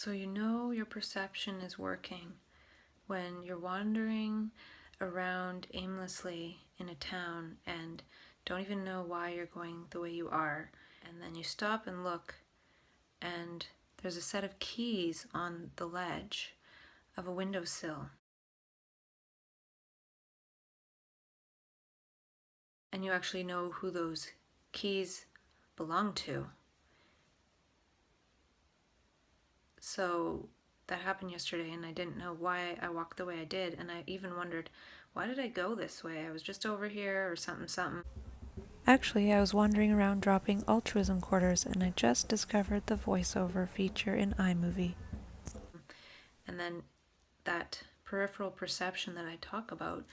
So you know your perception is working when you're wandering around aimlessly in a town and don't even know why you're going the way you are. And then you stop and look, and there's a set of keys on the ledge of a windowsill. And you actually know who those keys belong to. So that happened yesterday, and I didn't know why I walked the way I did, and I even wondered, why did I go this way? I was just over here or something. Actually, I was wandering around dropping altruism quarters, and I just discovered the voiceover feature in iMovie. And then that peripheral perception that I talk about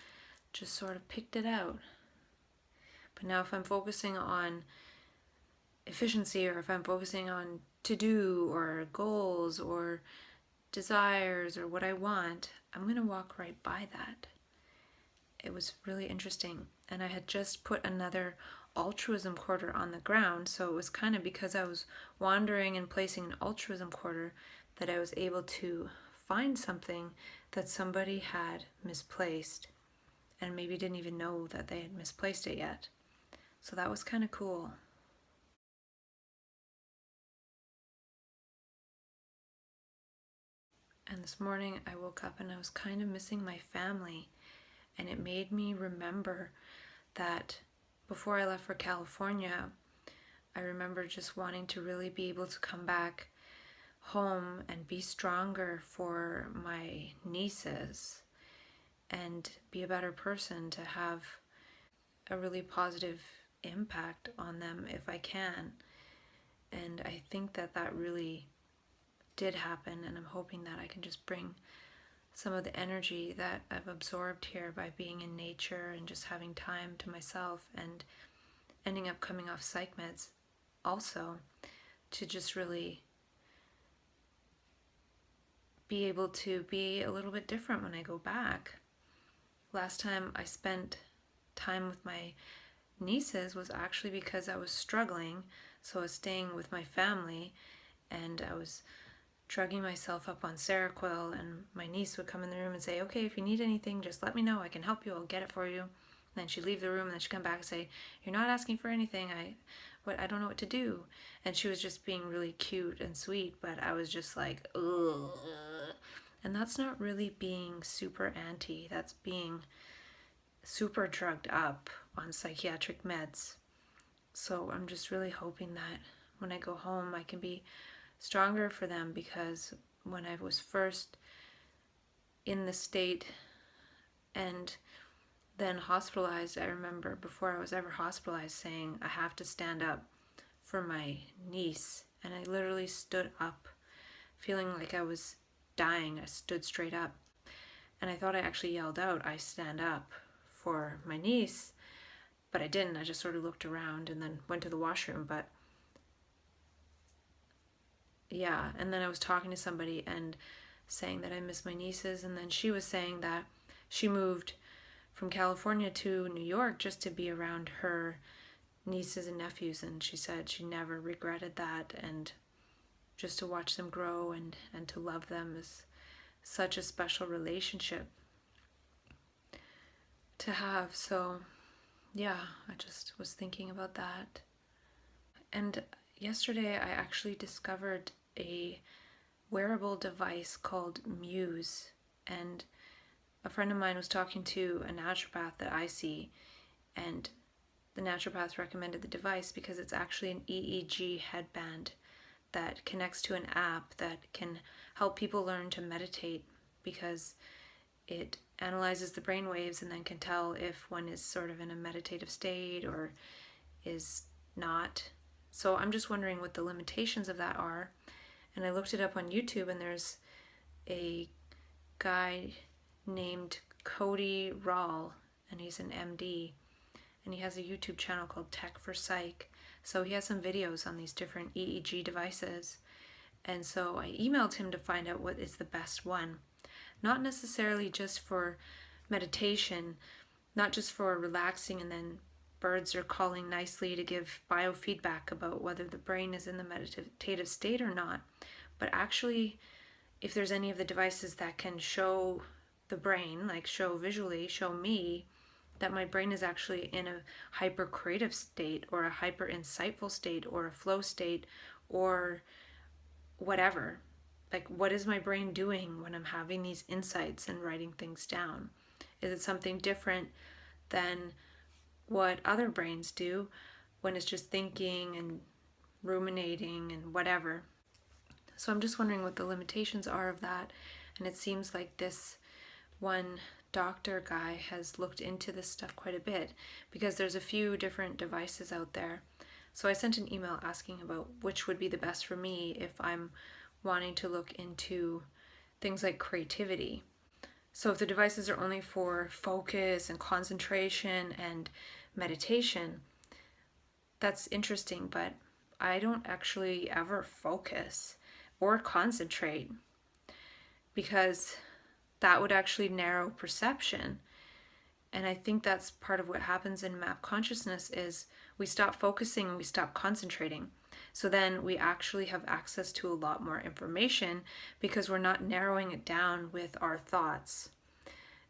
just sort of picked it out. But now if I'm focusing on efficiency, or if I'm focusing on to-do or goals or desires or what I want, I'm going to walk right by that. It was really interesting. And I had just put another altruism quarter on the ground, so it was kind of because I was wandering and placing an altruism quarter that I was able to find something that somebody had misplaced and maybe didn't even know that they had misplaced it yet. So that was kind of cool. And this morning I woke up and I was kind of missing my family, and it made me remember that before I left for California, I remember just wanting to really be able to come back home and be stronger for my nieces and be a better person, to have a really positive impact on them if I can. And I think that that really did happen, and I'm hoping that I can just bring some of the energy that I've absorbed here by being in nature and just having time to myself and ending up coming off psych meds also, to just really be able to be a little bit different when I go back. Last time I spent time with my nieces was actually because I was struggling, so I was staying with my family and I was drugging myself up on Seroquel, and my niece would come in the room and say, okay, if you need anything, just let me know, I can help you, I'll get it for you. And then she'd leave the room and then she'd come back and say, you're not asking for anything, I don't know what to do. And she was just being really cute and sweet, but I was just like, ugh. And that's not really being super anti, that's being super drugged up on psychiatric meds. So I'm just really hoping that when I go home I can be stronger for them, because when I was first in the state and then hospitalized, I remember before I was ever hospitalized saying, I have to stand up for my niece. And I literally stood up, feeling like I was dying. I stood straight up. And I thought I actually yelled out, I stand up for my niece. But I didn't. I just sort of looked around and then went to the washroom. But yeah, and then I was talking to somebody and saying that I miss my nieces, and then she was saying that she moved from California to New York just to be around her nieces and nephews, and she said she never regretted that, and just to watch them grow and to love them is such a special relationship to have. So yeah, I just was thinking about that. And yesterday I actually discovered a wearable device called Muse, and a friend of mine was talking to a naturopath that I see, and the naturopath recommended the device because it's actually an EEG headband that connects to an app that can help people learn to meditate, because it analyzes the brain waves and then can tell if one is sort of in a meditative state or is not. So I'm just wondering what the limitations of that are. And I looked it up on YouTube, and there's a guy named Cody Rawl, and he's an MD, and he has a YouTube channel called Tech for Psych. So he has some videos on these different EEG devices. And so I emailed him to find out what is the best one. Not necessarily just for meditation, not just for relaxing and then birds are calling nicely to give biofeedback about whether the brain is in the meditative state or not, but actually if there's any of the devices that can show the brain, like show visually, show me that my brain is actually in a hyper creative state or a hyper insightful state or a flow state or whatever. Like, what is my brain doing when I'm having these insights and writing things down? Is it something different than what other brains do when it's just thinking and ruminating and whatever? So I'm just wondering what the limitations are of that. And it seems like this one doctor guy has looked into this stuff quite a bit, because there's a few different devices out there. So I sent an email asking about which would be the best for me if I'm wanting to look into things like creativity. So if the devices are only for focus and concentration and meditation, that's interesting, but I don't actually ever focus or concentrate, because that would actually narrow perception. And I think that's part of what happens in map consciousness is we stop focusing and we stop concentrating. So then we actually have access to a lot more information because we're not narrowing it down with our thoughts.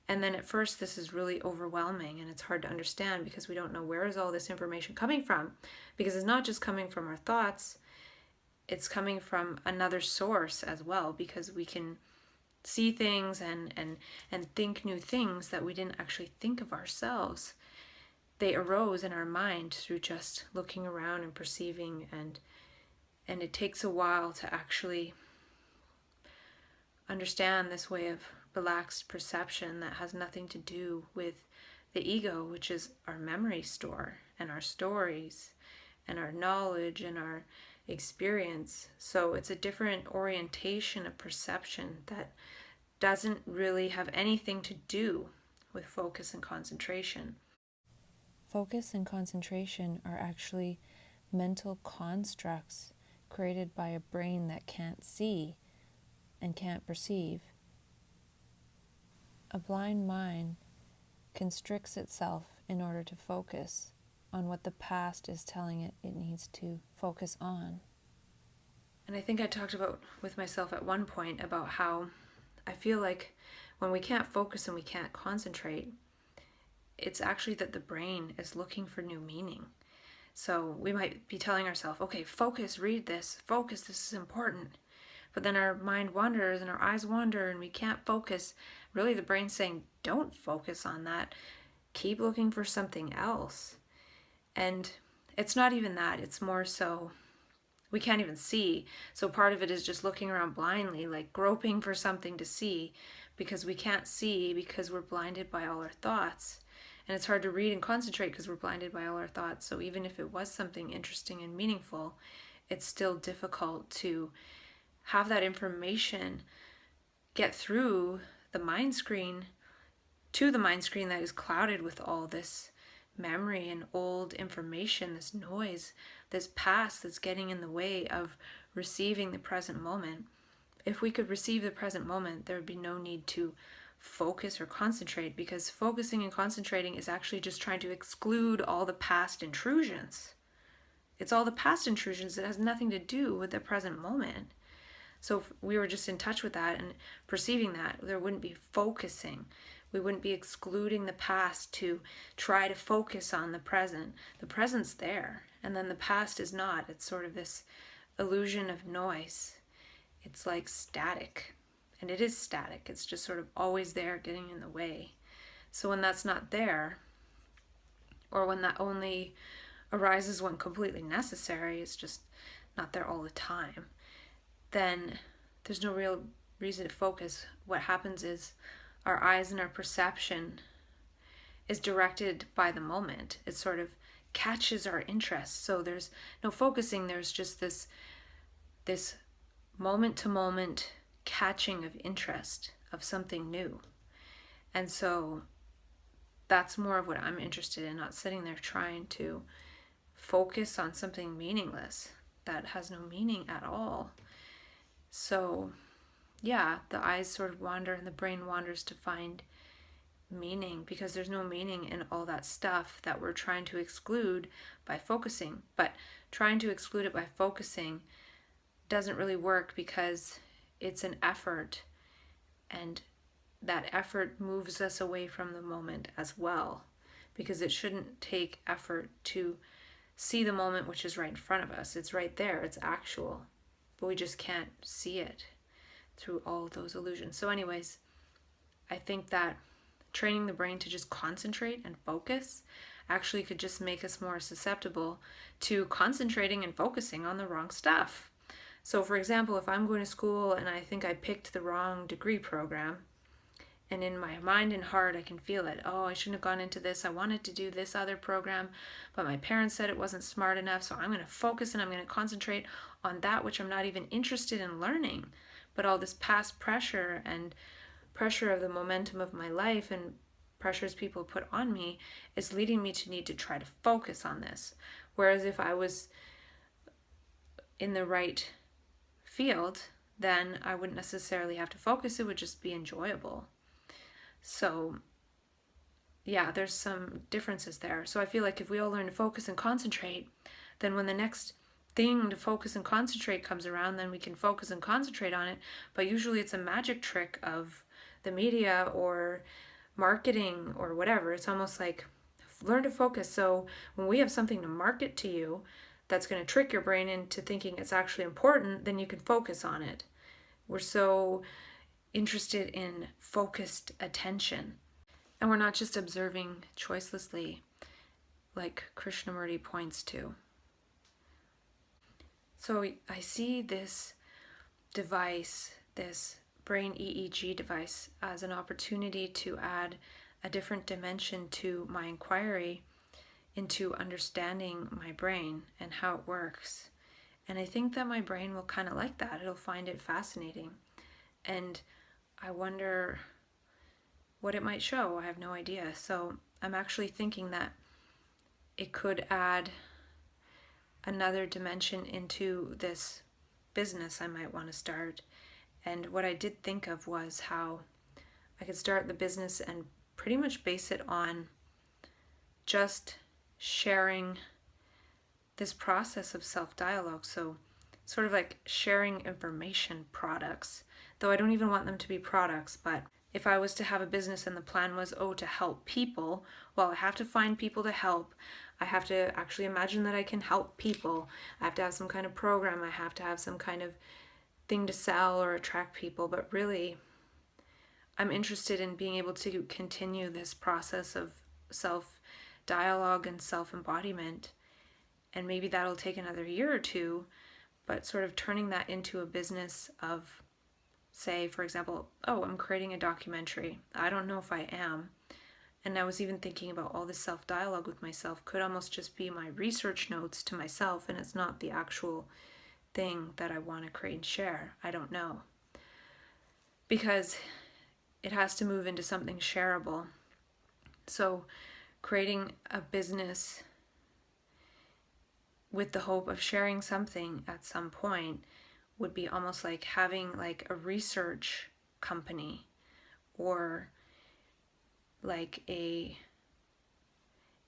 And then at first this is really overwhelming and it's hard to understand because we don't know where is all this information coming from, because it's not just coming from our thoughts, it's coming from another source as well, because we can see things and think new things that we didn't actually think of ourselves. They arose in our mind through just looking around and perceiving, and it takes a while to actually understand this way of relaxed perception that has nothing to do with the ego, which is our memory store and our stories and our knowledge and our experience. So it's a different orientation of perception that doesn't really have anything to do with focus and concentration. Focus and concentration are actually mental constructs created by a brain that can't see and can't perceive. A blind mind constricts itself in order to focus on what the past is telling it needs to focus on. And I think I talked about with myself at one point about how I feel like when we can't focus and we can't concentrate, it's actually that the brain is looking for new meaning. So we might be telling ourselves, okay, focus, read this, focus, this is important. But then our mind wanders and our eyes wander and we can't focus. Really, the brain's saying, don't focus on that. Keep looking for something else. And it's not even that. It's more so we can't even see. So part of it is just looking around blindly, like groping for something to see, because we can't see because we're blinded by all our thoughts. And it's hard to read and concentrate because we're blinded by all our thoughts. So even if it was something interesting and meaningful, it's still difficult to have that information get through the mind screen to the mind screen that is clouded with all this memory and old information, this noise, this past that's getting in the way of receiving the present moment. If we could receive the present moment, there would be no need to focus or concentrate, because focusing and concentrating is actually just trying to exclude all the past intrusions. It's all the past intrusions that has nothing to do with the present moment. So if we were just in touch with that and perceiving that, there wouldn't be focusing. We wouldn't be excluding the past to try to focus on the present. The present's there, and then the past is not. It's sort of this illusion of noise. It's like static, and it is static. It's just sort of always there, getting in the way. So when that's not there, or when that only arises when completely necessary, it's just not there all the time, then there's no real reason to focus. What happens is our eyes and our perception is directed by the moment. It sort of catches our interest. So there's no focusing, there's just this moment to moment catching of interest of something new. And so that's more of what I'm interested in, not sitting there trying to focus on something meaningless that has no meaning at all. So yeah, the eyes sort of wander and the brain wanders to find meaning, because there's no meaning in all that stuff that we're trying to exclude by focusing. But trying to exclude it by focusing doesn't really work, because it's an effort, and that effort moves us away from the moment as well, because it shouldn't take effort to see the moment which is right in front of us. It's right there, it's actual, but we just can't see it through all of those illusions. So anyways, I think that training the brain to just concentrate and focus actually could just make us more susceptible to concentrating and focusing on the wrong stuff. So for example, if I'm going to school and I think I picked the wrong degree program, and in my mind and heart I can feel it, oh, I shouldn't have gone into this, I wanted to do this other program, but my parents said it wasn't smart enough, so I'm going to focus and I'm going to concentrate on that which I'm not even interested in learning. But all this past pressure and pressure of the momentum of my life and pressures people put on me is leading me to need to try to focus on this. Whereas if I was in the right field, then I wouldn't necessarily have to focus, it would just be enjoyable. So yeah, there's some differences there. So I feel like if we all learn to focus and concentrate, then when the next thing to focus and concentrate comes around, then we can focus and concentrate on it. But usually it's a magic trick of the media or marketing or whatever. It's almost like learn to focus. So when we have something to market to you that's going to trick your brain into thinking it's actually important, then you can focus on it. We're so interested in focused attention. And we're not just observing choicelessly, like Krishnamurti points to. So I see this device, this brain EEG device, as an opportunity to add a different dimension to my inquiry into understanding my brain and how it works. And I think that my brain will kind of like that. It'll find it fascinating. And I wonder what it might show. I have no idea. So I'm actually thinking that it could add another dimension into this business I might want to start. And what I did think of was how I could start the business and pretty much base it on just sharing this process of self-dialogue. So sort of like sharing information products, though I don't even want them to be products. But if I was to have a business and the plan was, oh, to help people, well, I have to find people to help. I have to actually imagine that I can help people. I have to have some kind of program. I have to have some kind of thing to sell or attract people. But really, I'm interested in being able to continue this process of self-dialogue and self-embodiment. And maybe that'll take another year or two, but sort of turning that into a business of, say, for example, oh, I'm creating a documentary. I don't know if I am. And I was even thinking about all this self-dialogue with myself could almost just be my research notes to myself, and it's not the actual thing that I want to create and share. I don't know. Because it has to move into something shareable. So creating a business with the hope of sharing something at some point would be almost like having like a research company or like a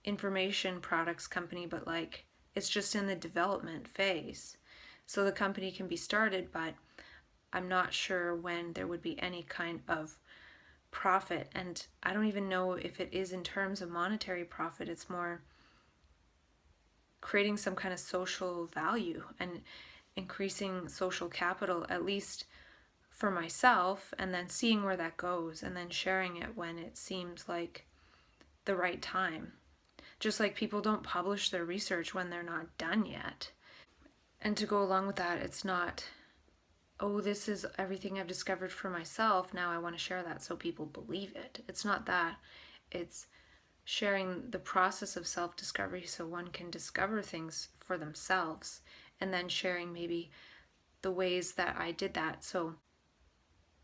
information products company, but like it's just in the development phase. So the company can be started, but I'm not sure when there would be any kind of profit. And I don't even know if it is in terms of monetary profit. It's more creating some kind of social value and increasing social capital, at least for myself, and then seeing where that goes and then sharing it when it seems like the right time. Just like people don't publish their research when they're not done yet. And to go along with that, it's not, oh, this is everything I've discovered for myself, now I want to share that so people believe it. It's not that. It's sharing the process of self-discovery so one can discover things for themselves, and then sharing maybe the ways that I did that. So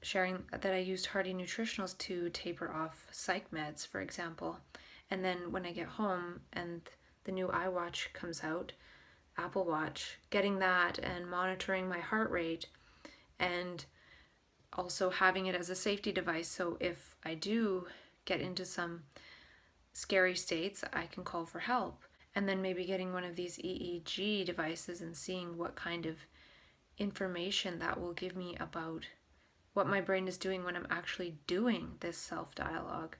sharing that I used Hearty Nutritionals to taper off psych meds, for example. And then when I get home and the new iWatch comes out, Apple Watch, getting that and monitoring my heart rate, and also having it as a safety device. So if I do get into some scary states, I can call for help. And then maybe getting one of these EEG devices and seeing what kind of information that will give me about what my brain is doing when I'm actually doing this self-dialogue.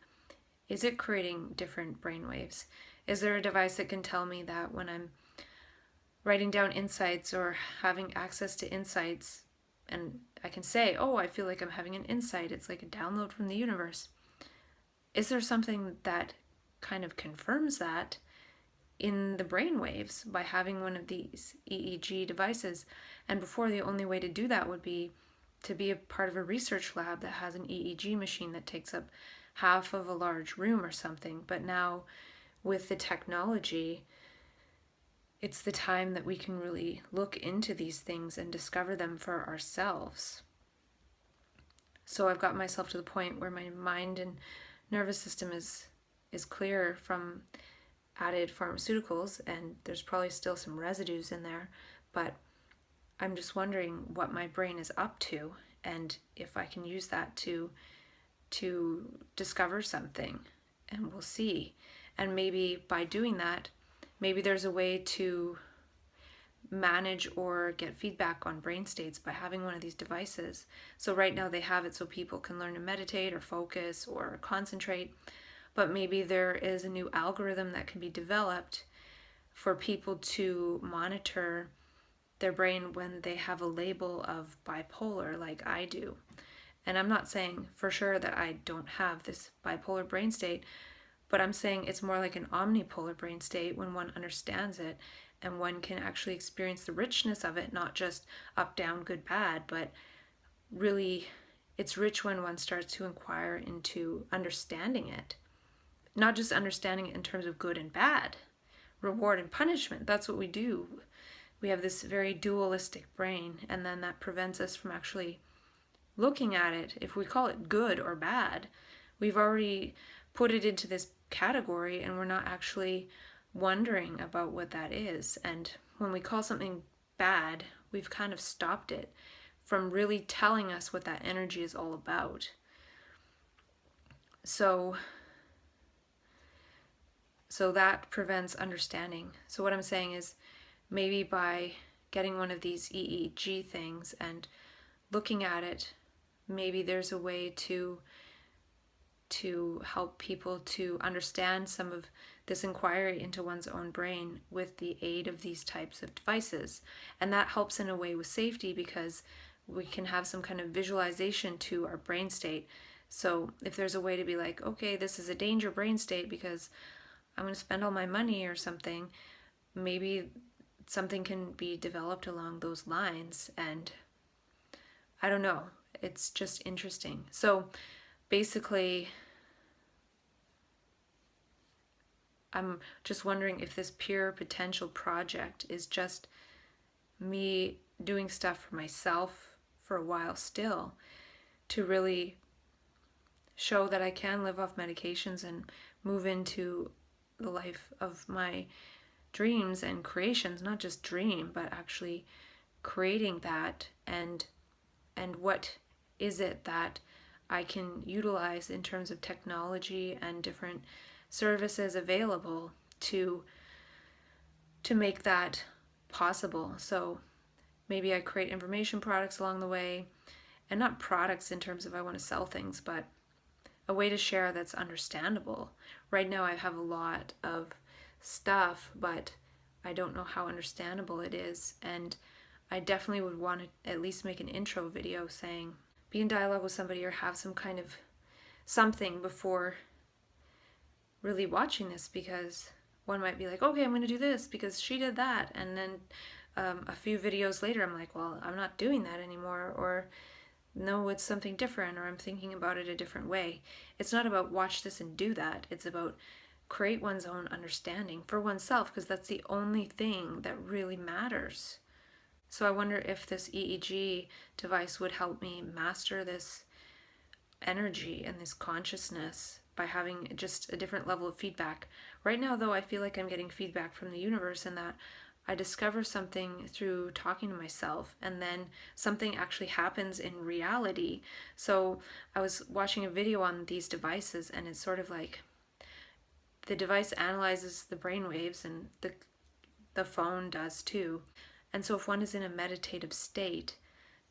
Is it creating different brainwaves? Is there a device that can tell me that when I'm writing down insights or having access to insights, and I can say, oh, I feel like I'm having an insight, it's like a download from the universe. Is there something that kind of confirms that in the brainwaves by having one of these EEG devices? And before, the only way to do that would be to be a part of a research lab that has an EEG machine that takes up half of a large room or something. But now, with the technology, it's the time that we can really look into these things and discover them for ourselves. So I've got myself to the point where my mind and nervous system is clear from added pharmaceuticals, and there's probably still some residues in there, but I'm just wondering what my brain is up to and if I can use that to discover something, and we'll see. And maybe by doing that, maybe there's a way to manage or get feedback on brain states by having one of these devices. So right now they have it so people can learn to meditate or focus or concentrate, but maybe there is a new algorithm that can be developed for people to monitor their brain when they have a label of bipolar like I do. And I'm not saying for sure that I don't have this bipolar brain state, but I'm saying it's more like an omnipolar brain state when one understands it and one can actually experience the richness of it, not just up, down, good, bad, but really it's rich when one starts to inquire into understanding it. Not just understanding it in terms of good and bad, reward and punishment. That's what we do. We have this very dualistic brain, and then that prevents us from actually looking at it. If we call it good or bad, we've already put it into this category and we're not actually wondering about what that is. And when we call something bad, we've kind of stopped it from really telling us what that energy is all about. So that prevents understanding. So what I'm saying is maybe by getting one of these EEG things and looking at it, maybe there's a way to help people to understand some of this inquiry into one's own brain with the aid of these types of devices. And that helps in a way with safety because we can have some kind of visualization to our brain state. So if there's a way to be like, okay, this is a danger brain state because I'm going to spend all my money or something, maybe something can be developed along those lines. And I don't know, it's just interesting. So basically, I'm just wondering if this pure potential project is just me doing stuff for myself for a while still to really show that I can live off medications and move into the life of my dreams and creations, not just dream, but actually creating that, and what is it that I can utilize in terms of technology and different services available to make that possible. So maybe I create information products along the way, and not products in terms of I want to sell things, but a way to share that's understandable. Right now I have a lot of stuff, but I don't know how understandable it is, and I definitely would want to at least make an intro video saying be in dialogue with somebody or have some kind of something before really watching this, because one might be like, okay, I'm going to do this because she did that, and then a few videos later I'm like, well, I'm not doing that anymore, or no, it's something different, or I'm thinking about it a different way. It's not about watch this and do that. It's about create one's own understanding for oneself, because that's the only thing that really matters. So I wonder if this EEG device would help me master this energy and this consciousness by having just a different level of feedback. Right now, though, I feel like I'm getting feedback from the universe in that I discover something through talking to myself, and then something actually happens in reality. So I was watching a video on these devices, and it's sort of like the device analyzes the brain waves, and the phone does too. And so if one is in a meditative state,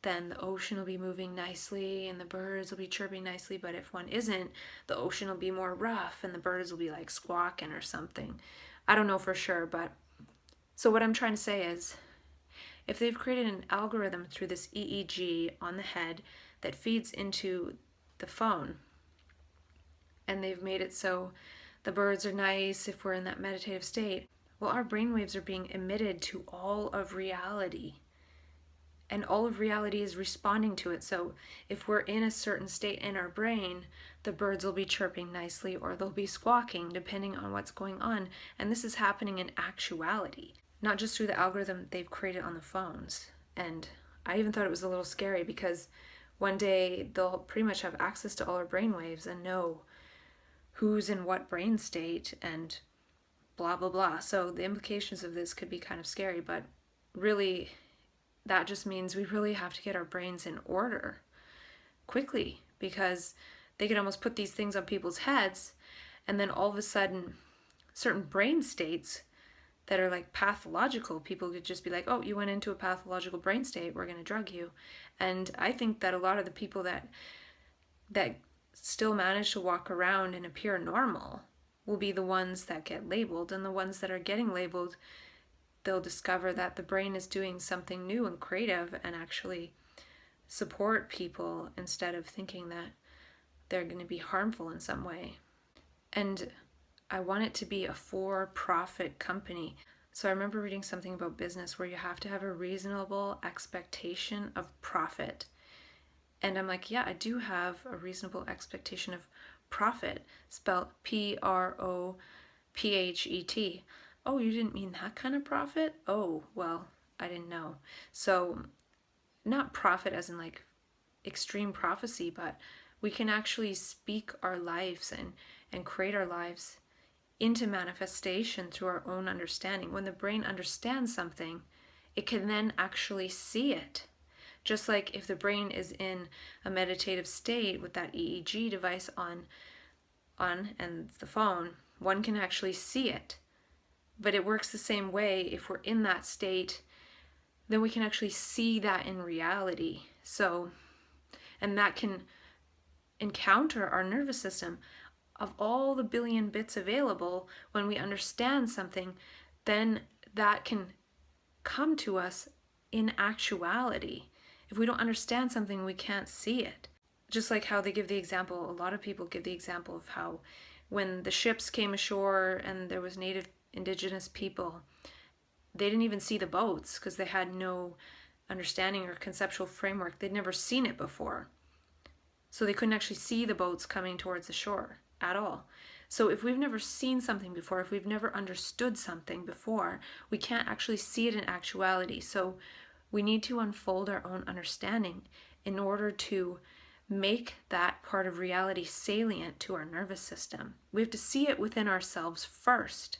then the ocean will be moving nicely and the birds will be chirping nicely. But if one isn't, the ocean will be more rough and the birds will be like squawking or something. I don't know for sure, but so what I'm trying to say is if they've created an algorithm through this EEG on the head that feeds into the phone, and they've made it so the birds are nice if we're in that meditative state, well, our brainwaves are being emitted to all of reality. And all of reality is responding to it. So if we're in a certain state in our brain, the birds will be chirping nicely or they'll be squawking depending on what's going on. And this is happening in actuality, not just through the algorithm they've created on the phones. And I even thought it was a little scary because one day they'll pretty much have access to all our brainwaves and know who's in what brain state and blah, blah, blah. So the implications of this could be kind of scary, but really that just means we really have to get our brains in order quickly, because they could almost put these things on people's heads and then all of a sudden certain brain states that are like pathological, people could just be like, oh, you went into a pathological brain state, we're going to drug you. And I think that a lot of the people that still manage to walk around and appear normal will be the ones that get labeled, and the ones that are getting labeled, they'll discover that the brain is doing something new and creative and actually support people instead of thinking that they're going to be harmful in some way. And I want it to be a for-profit company. So I remember reading something about business where you have to have a reasonable expectation of profit. And I'm like, yeah, I do have a reasonable expectation of profit, spelled Prophet. Oh, you didn't mean that kind of profit? Oh, well, I didn't know. So not profit as in like extreme prophecy, but we can actually speak our lives and create our lives into manifestation through our own understanding. When the brain understands something, it can then actually see it. Just like if the brain is in a meditative state with that EEG device on and the phone, one can actually see it. But it works the same way. If we're in that state, then we can actually see that in reality. So, and that can encounter our nervous system. Of all the billion bits available, when we understand something, then that can come to us in actuality. If we don't understand something, we can't see it. Just like how they give the example, a lot of people give the example of how when the ships came ashore and there was native indigenous people, they didn't even see the boats because they had no understanding or conceptual framework. They'd never seen it before. So they couldn't actually see the boats coming towards the shore at all. So if we've never seen something before, if we've never understood something before, we can't actually see it in actuality. So we need to unfold our own understanding in order to make that part of reality salient to our nervous system. We have to see it within ourselves first.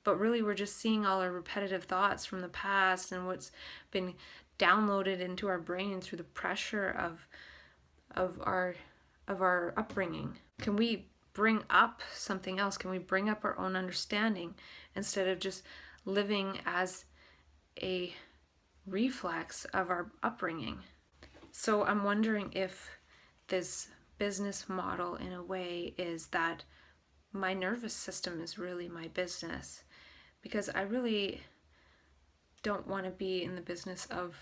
But really we're just seeing all our repetitive thoughts from the past and what's been downloaded into our brain through the pressure of our upbringing. Can we bring up something else? Can we bring up our own understanding instead of just living as a reflex of our upbringing? So I'm wondering if this business model in a way is that my nervous system is really my business, because I really don't want to be in the business of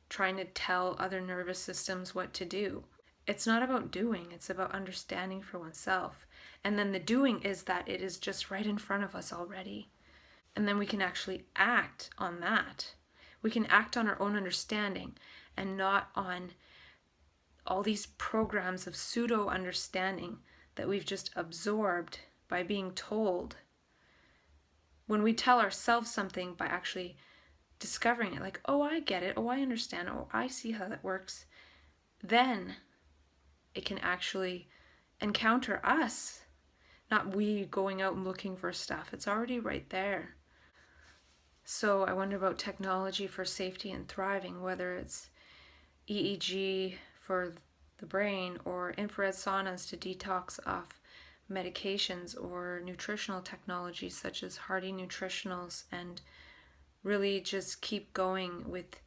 trying to tell other nervous systems what to do. It's not about doing, it's about understanding for oneself. And then the doing is that it is just right in front of us already. And then we can actually act on that. We can act on our own understanding and not on all these programs of pseudo understanding that we've just absorbed by being told. When we tell ourselves something by actually discovering it, like, oh, I get it, oh, I understand, oh, I see how that works, then it can actually encounter us, not we going out and looking for stuff. It's already right there. So I wonder about technology for safety and thriving, whether it's EEG for the brain or infrared saunas to detox off medications, or nutritional technologies such as Hardy Nutritionals and really just keep going with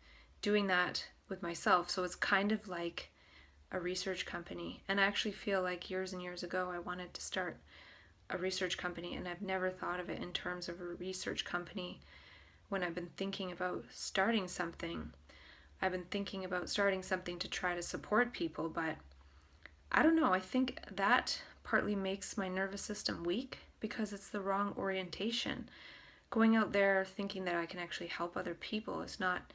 doing that with myself. So it's kind of like a research company. And I actually feel like years and years ago I wanted to start a research company, and I've never thought of it in terms of a research company. When I've been thinking about starting something, I've been thinking about starting something to try to support people, but I don't know. I think that partly makes my nervous system weak because it's the wrong orientation. Going out there thinking that I can actually help other people is not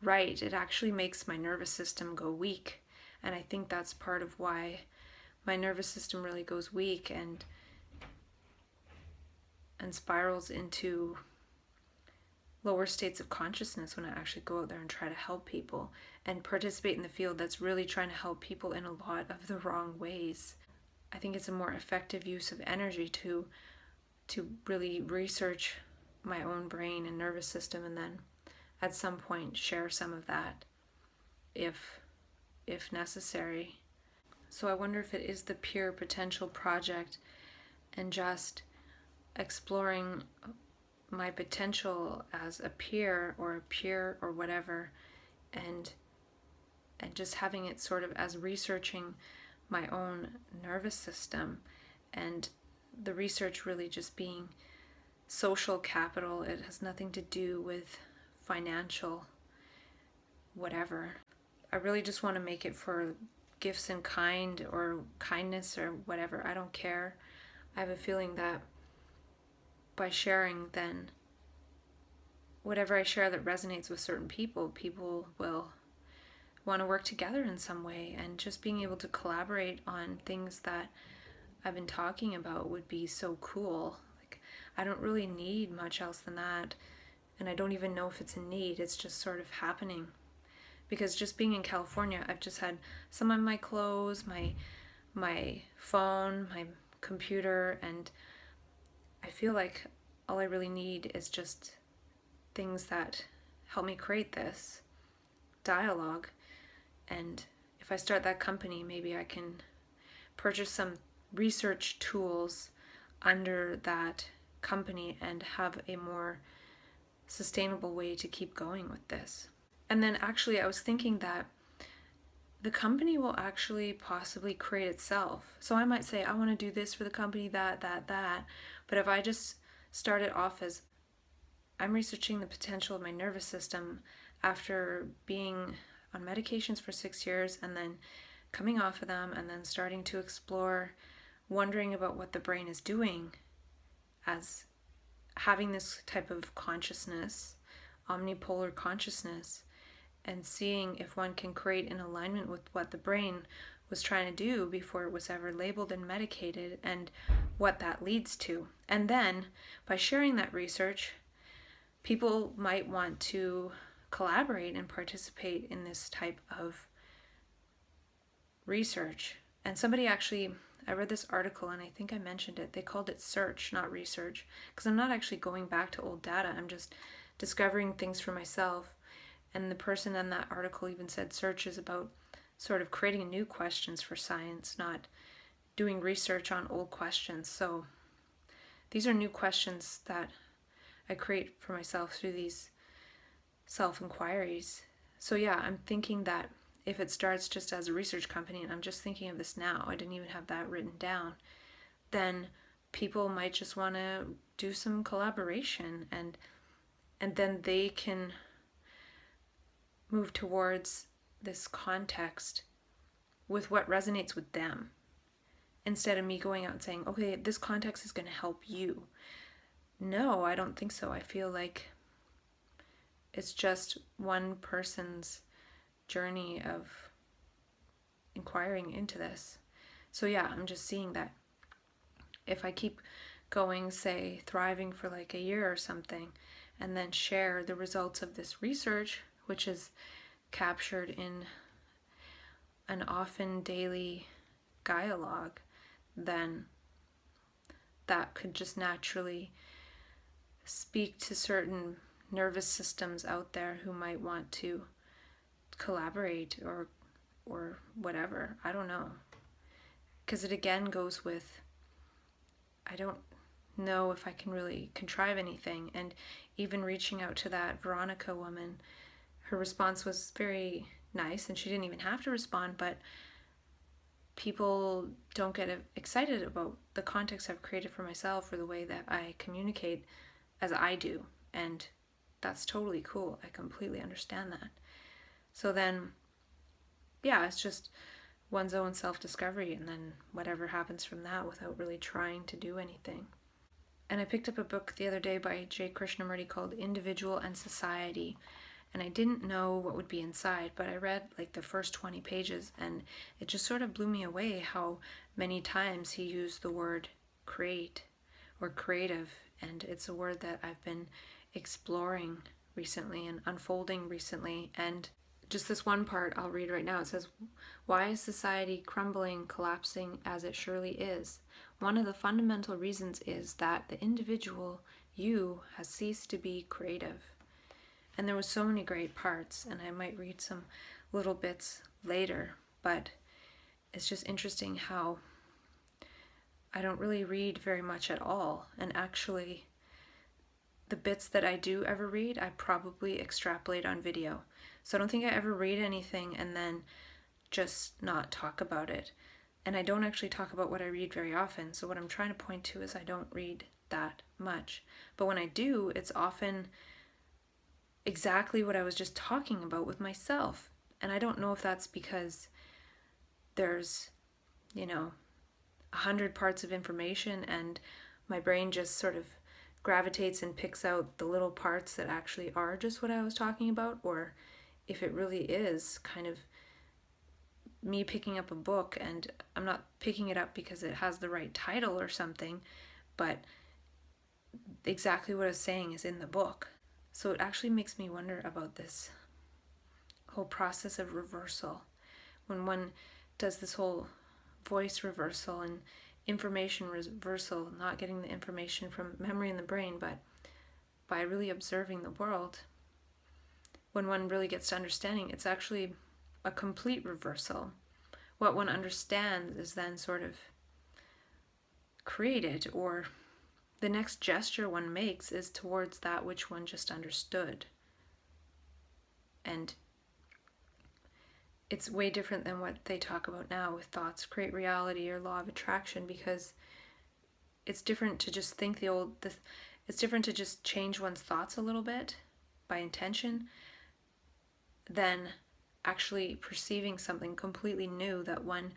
right. It actually makes my nervous system go weak. And I think that's part of why my nervous system really goes weak and spirals into lower states of consciousness when I actually go out there and try to help people and participate in the field that's really trying to help people in a lot of the wrong ways. I think it's a more effective use of energy to really research my own brain and nervous system, and then at some point share some of that if necessary. So I wonder if it is the pure potential project and just exploring my potential as a peer or a peer or whatever, and just having it sort of as researching my own nervous system, and the research really just being social capital. It has nothing to do with financial whatever. I really just want to make it for gifts in kind or kindness or whatever. I don't care. I have a feeling that by sharing, then whatever I share that resonates with certain people, people will want to work together in some way. And just being able to collaborate on things that I've been talking about would be so cool. Like, I don't really need much else than that. And I don't even know if it's a need. It's just sort of happening. Because just being in California, I've just had some of my clothes, my phone, my computer, and I feel like all I really need is just things that help me create this dialogue. And if I start that company, maybe I can purchase some research tools under that company and have a more sustainable way to keep going with this. And then actually I was thinking that the company will actually possibly create itself. So I might say, I want to do this for the company, that. But if I just start it off as I'm researching the potential of my nervous system after being on medications for 6 years and then coming off of them and then starting to explore, wondering about what the brain is doing as having this type of consciousness, omnipolar consciousness, and seeing if one can create in alignment with what the brain was trying to do before it was ever labeled and medicated, and what that leads to. And then by sharing that research, people might want to collaborate and participate in this type of research. And somebody actually, I read this article and I think I mentioned it, they called it search, not research, because I'm not actually going back to old data, I'm just discovering things for myself. And the person in that article even said search is about sort of creating new questions for science, not doing research on old questions. So these are new questions that I create for myself through these self-inquiries. So yeah, I'm thinking that if it starts just as a research company, and I'm just thinking of this now, I didn't even have that written down, then people might just want to do some collaboration, and then they can move towards this context with what resonates with them, instead of me going out and saying, okay, this context is going to help you. No, I don't think so. I feel like it's just one person's journey of inquiring into this. So yeah, I'm just seeing that if I keep going, say, thriving for like a year or something, and then share the results of this research, which is captured in an often daily dialogue, then that could just naturally speak to certain nervous systems out there who might want to collaborate or whatever. I don't know. Because it again goes with, I don't know if I can really contrive anything. And even reaching out to that Veronica woman, her response was very nice, and she didn't even have to respond, but people don't get excited about the context I've created for myself or the way that I communicate as I do. And that's totally cool. I completely understand that. So then, yeah, it's just one's own self-discovery, and then whatever happens from that without really trying to do anything. And I picked up a book the other day by J. Krishnamurti called Individual and Society. And I didn't know what would be inside, but I read like the first 20 pages, and it just sort of blew me away how many times he used the word create or creative. And it's a word that I've been exploring recently and unfolding recently. And just this one part I'll read right now. It says, "Why is society crumbling, collapsing as it surely is? One of the fundamental reasons is that the individual, you, has ceased to be creative." And there were so many great parts, and I might read some little bits later, but it's just interesting how I don't really read very much at all. And actually, the bits that I do ever read, I probably extrapolate on video. So I don't think I ever read anything and then just not talk about it. And I don't actually talk about what I read very often. So what I'm trying to point to is I don't read that much. But when I do, it's often exactly what I was just talking about with myself. And I don't know if that's because there's, 100 parts of information and my brain just sort of gravitates and picks out the little parts that actually are just what I was talking about, or if it really is kind of me picking up a book and I'm not picking it up because it has the right title or something, but exactly what I was saying is in the book. So it actually makes me wonder about this whole process of reversal. When one does this whole voice reversal and information reversal, not getting the information from memory in the brain, but by really observing the world, when one really gets to understanding, it's actually a complete reversal. What one understands is then sort of created, or the next gesture one makes is towards that which one just understood. And it's way different than what they talk about now with thoughts create reality or law of attraction, because it's different to just think it's different to just change one's thoughts a little bit by intention than actually perceiving something completely new that one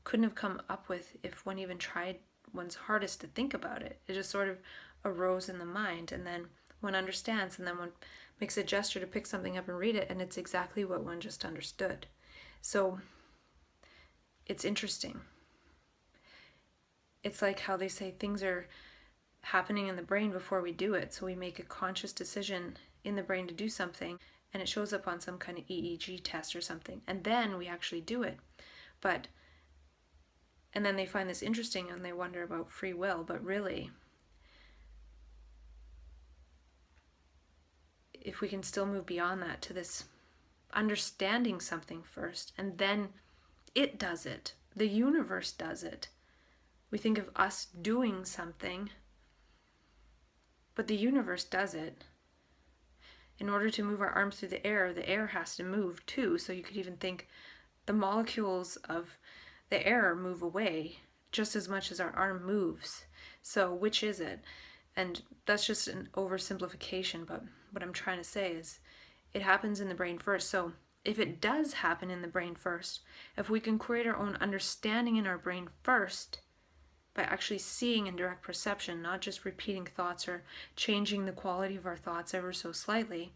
couldn't have come up with if one even tried one's hardest to think about it. It just sort of arose in the mind, and then one understands, and then one makes a gesture to pick something up and read it, and it's exactly what one just understood. So it's interesting. It's like how they say things are happening in the brain before we do it. So we make a conscious decision in the brain to do something, and it shows up on some kind of EEG test or something, and then we actually do it. And then they find this interesting and they wonder about free will, but really, if we can still move beyond that to this understanding something first, and then it does it, the universe does it. We think of us doing something, but the universe does it. In order to move our arms through the air has to move too. So you could even think the molecules of the air move away just as much as our arm moves. So which is it? And that's just an oversimplification, but what I'm trying to say is it happens in the brain first. So if it does happen in the brain first, if we can create our own understanding in our brain first, by actually seeing in direct perception, not just repeating thoughts or changing the quality of our thoughts ever so slightly,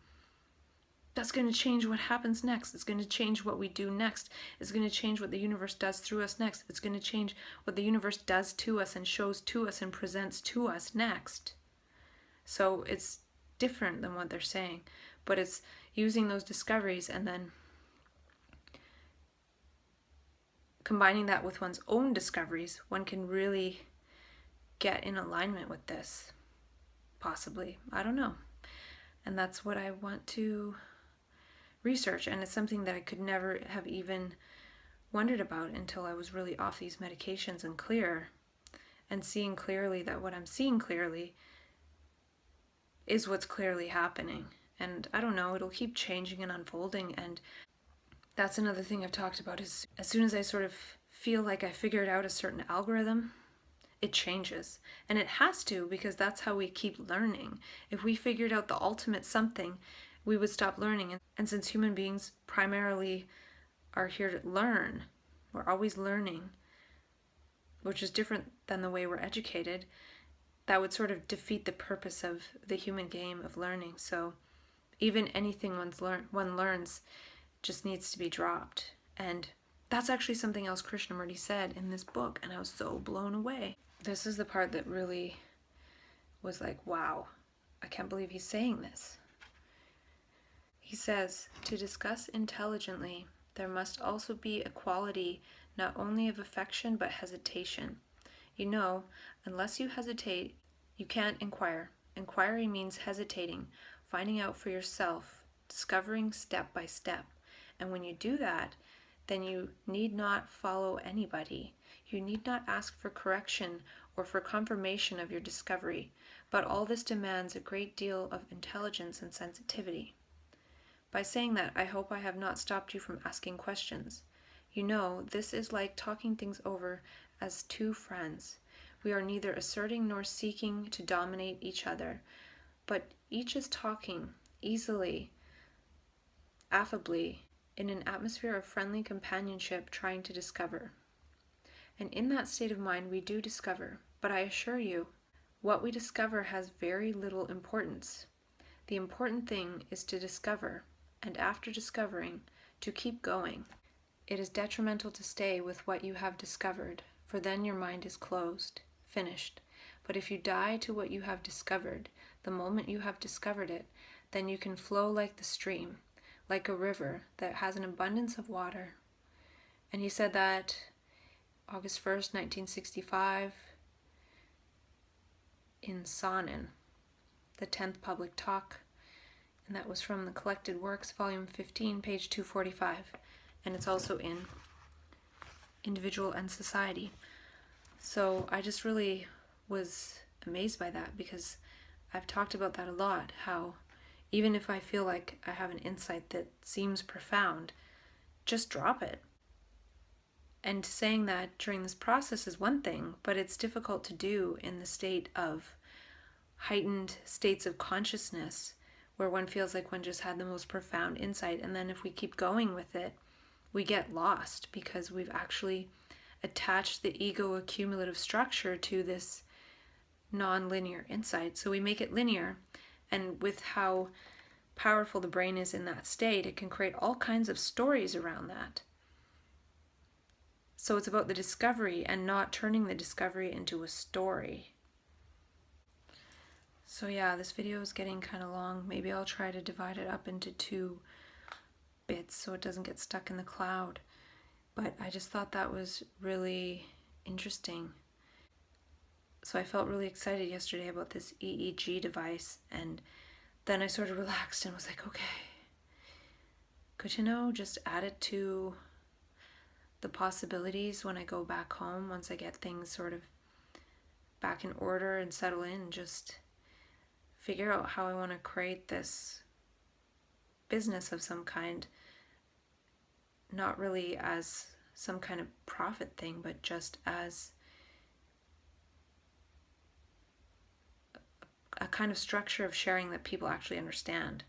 that's going to change what happens next. It's going to change what we do next. It's going to change what the universe does through us next. It's going to change what the universe does to us and shows to us and presents to us next. So it's different than what they're saying, but it's using those discoveries and then combining that with one's own discoveries, one can really get in alignment with this. Possibly. I don't know. And that's what I want to research. And it's something that I could never have even wondered about until I was really off these medications and clear and seeing clearly that what I'm seeing clearly is what's clearly happening. And I don't know, it'll keep changing and unfolding. And that's another thing I've talked about is as soon as I sort of feel like I figured out a certain algorithm, it changes. And it has to, because that's how we keep learning. If we figured out the ultimate something, we would stop learning. And since human beings primarily are here to learn, we're always learning, which is different than the way we're educated, that would sort of defeat the purpose of the human game of learning. So even anything one learns just needs to be dropped. And that's actually something else Krishnamurti said in this book, and I was so blown away. This is the part that really was like, wow, I can't believe he's saying this. He says, to discuss intelligently, there must also be a quality not only of affection but hesitation. You know, unless you hesitate, you can't inquire. Inquiry means hesitating, finding out for yourself, discovering step by step. And when you do that, then you need not follow anybody. You need not ask for correction or for confirmation of your discovery. But all this demands a great deal of intelligence and sensitivity. By saying that, I hope I have not stopped you from asking questions. You know, this is like talking things over as two friends. We are neither asserting nor seeking to dominate each other, but each is talking easily, affably, in an atmosphere of friendly companionship, trying to discover. And in that state of mind we do discover, but I assure you, what we discover has very little importance. The important thing is to discover, and after discovering, to keep going. It is detrimental to stay with what you have discovered, for then your mind is closed, finished. But if you die to what you have discovered, the moment you have discovered it, then you can flow like the stream, like a river that has an abundance of water. And he said that August 1st, 1965, in Sonnen, the 10th public talk, and that was from the Collected Works, volume 15, page 245, and it's also in Individual and Society. So I just really was amazed by that, because I've talked about that a lot, how even if I feel like I have an insight that seems profound, just drop it. And saying that during this process is one thing, but it's difficult to do in the state of heightened states of consciousness where one feels like one just had the most profound insight. And then if we keep going with it, we get lost because we've actually attached the ego accumulative structure to this non-linear insight. So we make it linear, and with how powerful the brain is in that state, it can create all kinds of stories around that. So it's about the discovery and not turning the discovery into a story. So yeah, this video is getting kind of long. Maybe I'll try to divide it up into 2 bits so it doesn't get stuck in the cloud. But I just thought that was really interesting. So I felt really excited yesterday about this EEG device, and then I sort of relaxed and was like, okay, good to know, just add it to the possibilities when I go back home, once I get things sort of back in order and settle in, and just figure out how I want to create this business of some kind, not really as some kind of profit thing, but just as a kind of structure of sharing that people actually understand.